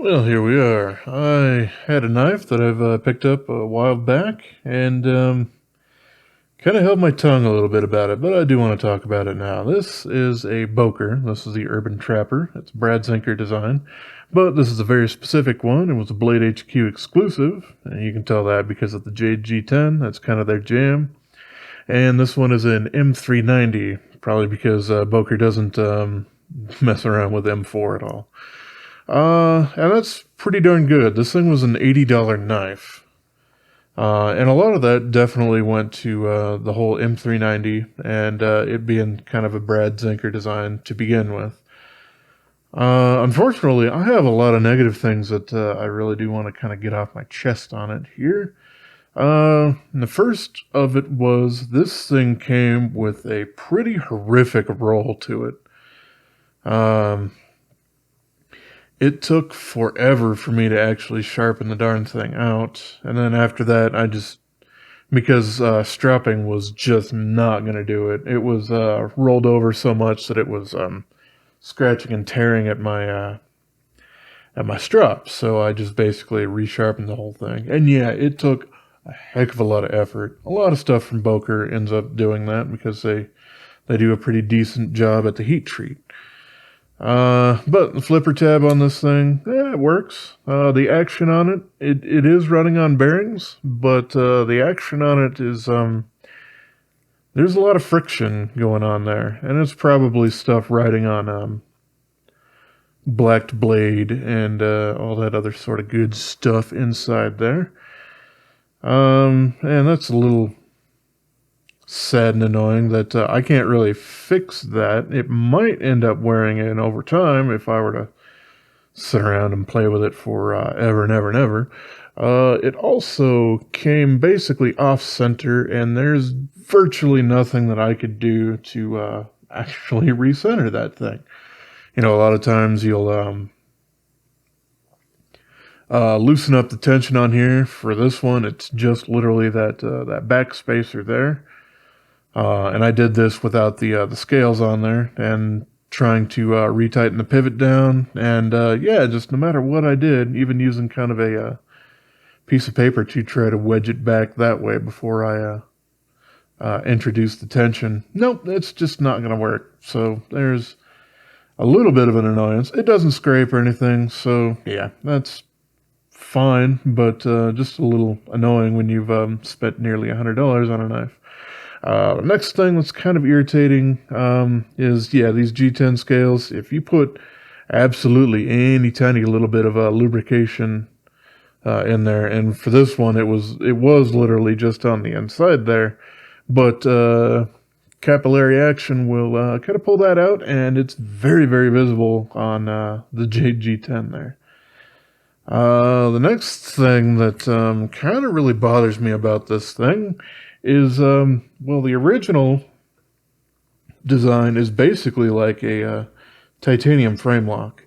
Well, here we are. I had a knife that I've picked up a while back and kind of held my tongue a little bit about it, but I do want to talk about it now. This is a Boker. This is the Urban Trapper. It's Brad Zinker design, but this is a very specific one. It was a BladeHQ exclusive, and you can tell that because of the G10. That's kind of their jam. And this one is an M390, probably because Boker doesn't mess around with M4 at all. And that's pretty darn good. This thing was an $80 knife. And a lot of that definitely went to the whole M390 and it being kind of a Brad Zinker design to begin with. Unfortunately, I have a lot of negative things that I really do want to kind of get off my chest on it here. The first of it was this thing came with a pretty horrific roll to it. It took forever for me to actually sharpen the darn thing out. And then after that, because strapping was just not going to do it. It was rolled over so much that it was scratching and tearing at my strap. So I just basically resharpened the whole thing. And yeah, it took a heck of a lot of effort. A lot of stuff from Boker ends up doing that because they do a pretty decent job at the heat treat. But the flipper tab on this thing, it works. The action on it is running on bearings, but the action on it is, there's a lot of friction going on there, and it's probably stuff riding on blacked blade and all that other sort of good stuff inside there. And that's a little sad and annoying that I can't really fix that. It might end up wearing in over time if I were to sit around and play with it for ever and ever and ever. It also came basically off-center, and there's virtually nothing that I could do to actually recenter that thing. You know, a lot of times you'll loosen up the tension on here. For this one, it's just literally that back spacer there. And I did this without the scales on there and trying to retighten the pivot down. And yeah, just no matter what I did, even using kind of a piece of paper to try to wedge it back that way before I introduced the tension, nope, it's just not going to work. So there's a little bit of an annoyance. It doesn't scrape or anything, so yeah, that's fine, but just a little annoying when you've spent nearly $100 on a knife. The next thing that's kind of irritating is, yeah, these G10 scales. If you put absolutely any tiny little bit of lubrication in there, and for this one, it was literally just on the inside there, but capillary action will kind of pull that out, and it's very, very visible on the G10 there. The next thing that kind of really bothers me about this thing is, well, the original design is basically like a titanium frame lock.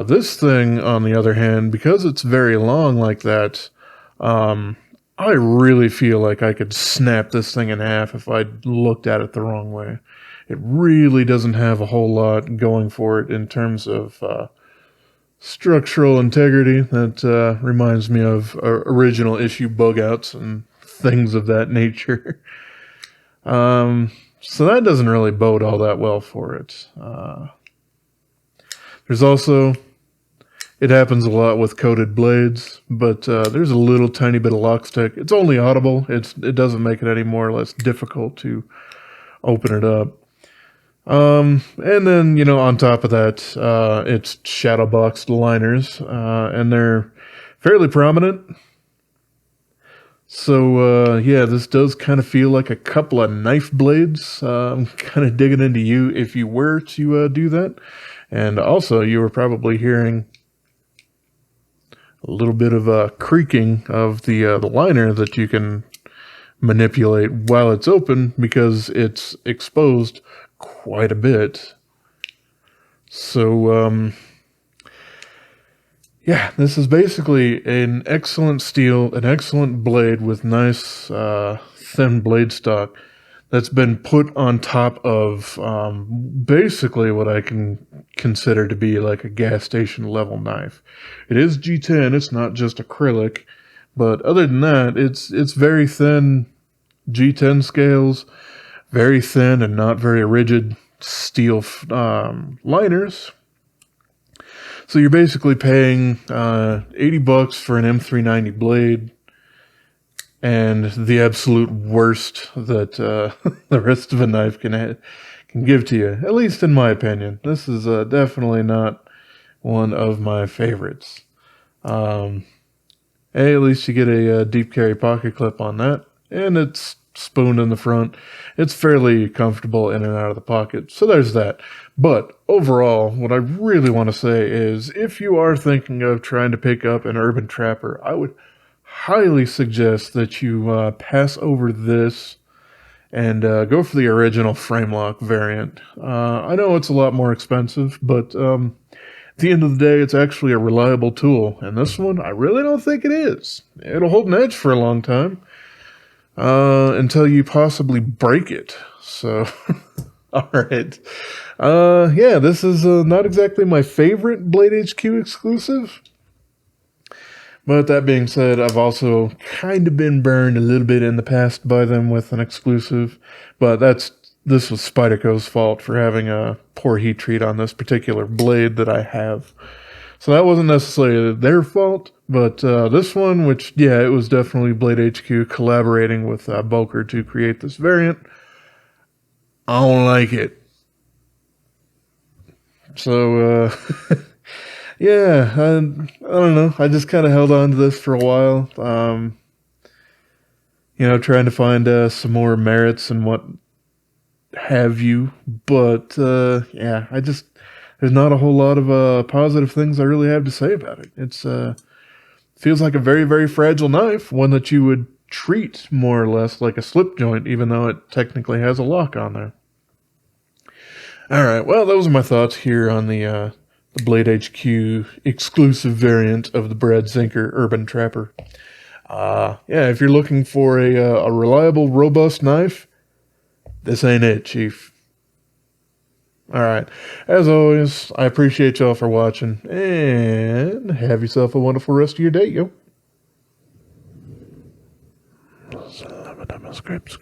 This thing, on the other hand, because it's very long like that, I really feel like I could snap this thing in half if I looked at it the wrong way. It really doesn't have a whole lot going for it in terms of structural integrity. That reminds me of original issue bugouts and things of that nature. So that doesn't really bode all that well for it. There's also, it happens a lot with coated blades, but there's a little tiny bit of lock stick. It's only audible. It doesn't make it any more or less difficult to open it up. And then, you know, on top of that, it's shadow boxed liners, and they're fairly prominent. So, yeah, this does kind of feel like a couple of knife blades. I'm kind of digging into you if you were to do that. And also, you were probably hearing a little bit of creaking of the liner that you can manipulate while it's open because it's exposed quite a bit. So, yeah, this is basically an excellent steel, an excellent blade with nice thin blade stock that's been put on top of basically what I can consider to be like a gas station level knife. It is G10, it's not just acrylic, but other than that, it's very thin G10 scales, very thin and not very rigid steel liners. So you're basically paying $80 for an M390 blade, and the absolute worst that the rest of a knife can give to you, at least in my opinion. This is definitely not one of my favorites. At least you get a deep carry pocket clip on that, and it's spooned in the front. It's fairly comfortable in and out of the pocket, so there's that. But overall, what I really want to say is, if you are thinking of trying to pick up an Urban Trapper, I would highly suggest that you pass over this and go for the original frame lock variant. I know it's a lot more expensive, but at the end of the day, it's actually a reliable tool. And this one, I really don't think it is. It'll hold an edge for a long time until you possibly break it. So, all right. Yeah, this is not exactly my favorite BladeHQ exclusive. But that being said, I've also kind of been burned a little bit in the past by them with an exclusive. But this was Spyderco's fault for having a poor heat treat on this particular blade that I have. So that wasn't necessarily their fault, but this one, which, yeah, it was definitely BladeHQ collaborating with Boker to create this variant. I don't like it. So, yeah, I don't know. I just kind of held on to this for a while. Trying to find some more merits and what have you. But, yeah, there's not a whole lot of positive things I really have to say about it. It's feels like a very, very fragile knife, one that you would treat more or less like a slip joint, even though it technically has a lock on there. All right, well, those are my thoughts here on the BladeHQ exclusive variant of the Zinker Urban Trapper. Yeah, if you're looking for a reliable, robust knife, this ain't it, Chief. All right. As always, I appreciate y'all for watching, and have yourself a wonderful rest of your day, yo. Script.